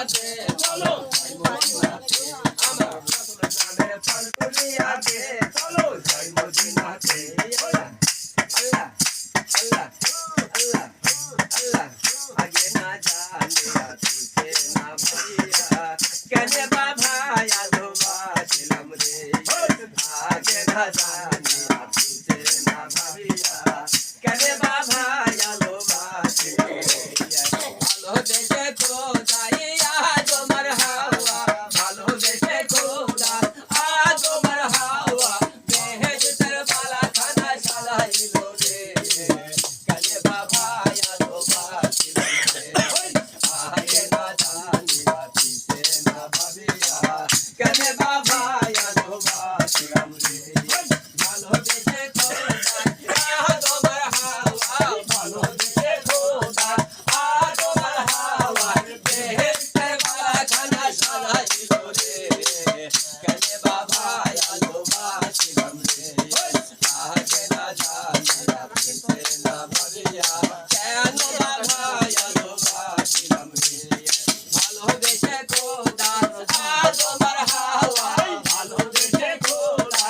মদিনাতে চলো যাই মদিনাতে আমার রাসূলের নামের ফল কুলিয়াতে চলো যাই মদিনাতে আল্লাহ আল্লাহ আল্লাহ আল্লাহ আল্লাহ আগে না জানিয়া তুই না ভাইয়া কেন বাবা ভালোবাসিলাম রে আগে না জানিয়া তুই না ভাইয়া কেন বাবা ভালোবাসিলাম ভালো দেশে খোদাইয়া তোমার হাওয়া ভালো দেশে খোদা আজ তোমার হাওয়া বেহেশতের বালা খানা সালাইলো রে কেন বাবা ভালোবাসিলাম রে আগে না জানিয়া তুই না ভাবিয়া কেন বাবা ভালোবাসিলাম রে ভালো দেশে খোদা আজ তোমার হাওয়া ভালো দেশে খোদা আজ তোমার হাওয়া বেহেশতের বালা খানা সালাইলো রে কেন বাবা ভালোবাসিলাম রে আগে না জানিয়া তুই না ভাবিয়া কেন বাবা ভালোবাসিলাম রে ভালো দেশে খোদা আজ তোমার হাওয়া ভালো দেশে খোদা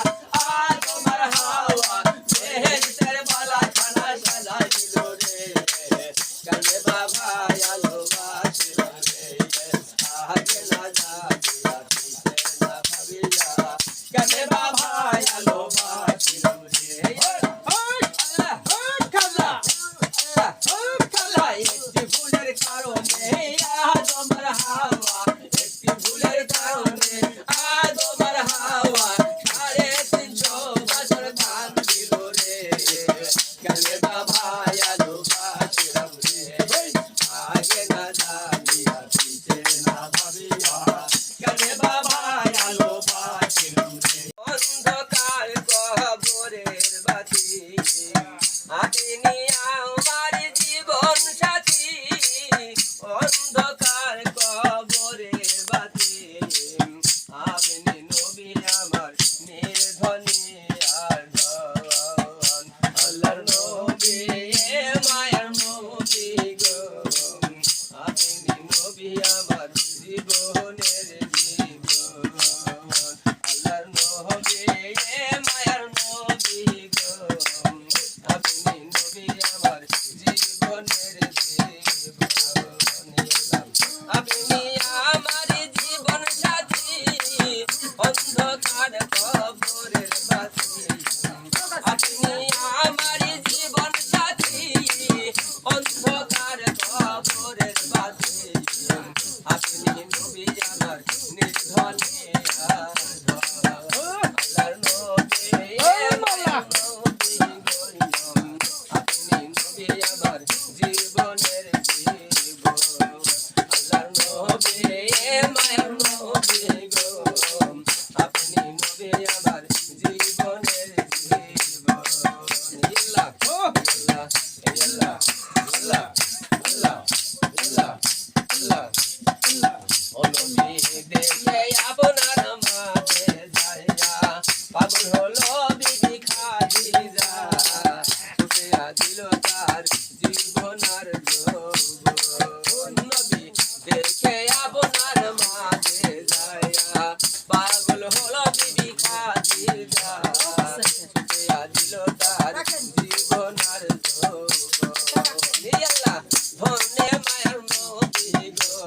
আজ তোমার হাওয়া বেহেশতের বালা খানা সালাইলো রে কেন বাবা ভালোবাসিলাম রে আগে না জানিয়া তুই না ভাবিয়া কেন বাবা ভালোবাসিলাম রে আল্লাহ কাল্লা আল্লাহ কাল্লা একটি ভুলের কারণে আজ আমার হাওয়া একটি ভুলের কারণে আজ আমার হাওয়া 350 বছর ধান দিল রে কেন বাবা ভালোবাসিলাম রে আগে না জানিয়া তুই না ভাবিয়া কেন বাবা ভালোবাসিলাম রে অন্ধকার কবরের বাতি আপনি আমার জীবন সাথী অন্ধকার কবরের বাতি আপনি নবী আমার নির্ধনী আর ধন আল্লাহর নবী মায়ার নবী গো আপনি নবী আমার জীবনের জীবন আল্লাহর নবী মায়ার নবী গো আপনি নবী আমার জীবনের জীবন আপনি আমার জীবন সাথী অন্ধকার কবরের বাতি আপনি আমার জীবন সাথী অন্ধকার কবরের বাতি আপনি নবী আমার নির্ধনী আল্লাহর নবী মায়ার নবী গো আপনি নবী আমার জীবনের জীবন আল্লাহর নবী মায়ার নবী গো আপনি নবী আমার জীবনের জীবন আল্লাহ আল্লাহ আল্লাহ আল্লাহ আল্লাহ আল্লাহ আল্লাহ আল্লাহ ও নবী দেখে আপনার মাঝে যাইয়া পাগল হলো বিবি খাদিজা ছুটিয়া দিল তার জীবন আর যৌবন নবী দেখে আপনার মাঝে যাইয়া পাগল হলো বিবি খাদিজা ছুটিয়া দিল তার জীবন আর যৌবন আল্লাহ ধন্যে মায়ার নবী গো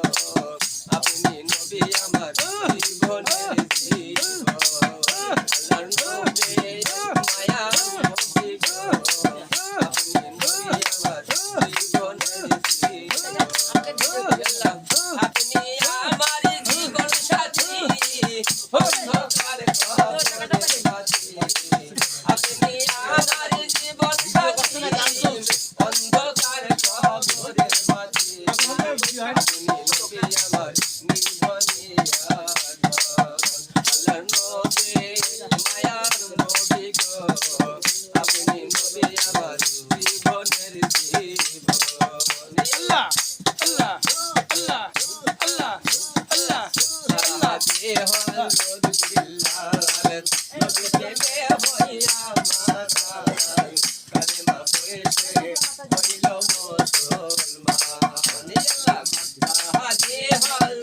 আপনি নবী আমার জীবনের জীবন আল্লাহর নবী মায়ার নবী গো আপনি নবী আমার জীবনের জীবন আল্লাহ আপনি আমার জীবন সাথী অন্ধকার কবরের বাতি আপনি আমার জীবন সাথী অন্ধকার কবরের বাতি আপনি নবী আমার নির্ধনী আল্লাহর নবী মায়ার নবী গো আপনি নবী আমার জীবনের জীবন আল্লাহ আল্লাহ আল্লাহ আল্লাহ আল্লাহ আল্লাহ কে হল দিল্লাল নবী কে হইয়া মাতা কালেমা পড়েছে হইল মুসলমান আল্লাহ কে হল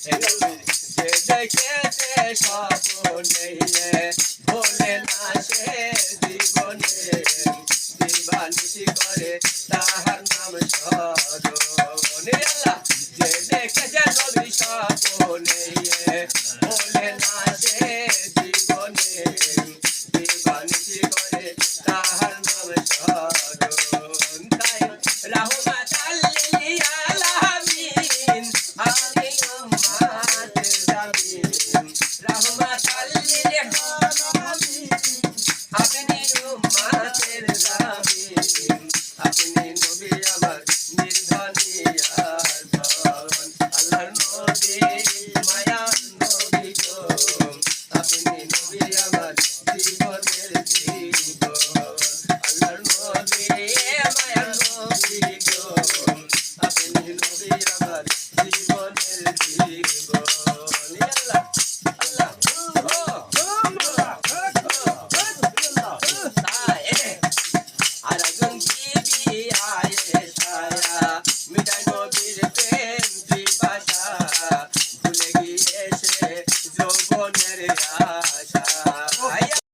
যে দেখেছে স্বপ্নে ভোলে না সে জীবনে দিবানিশি করে তাহার নাম স্মরণ। আল্লাহ যে দেখেছে নবী স্বপ্নে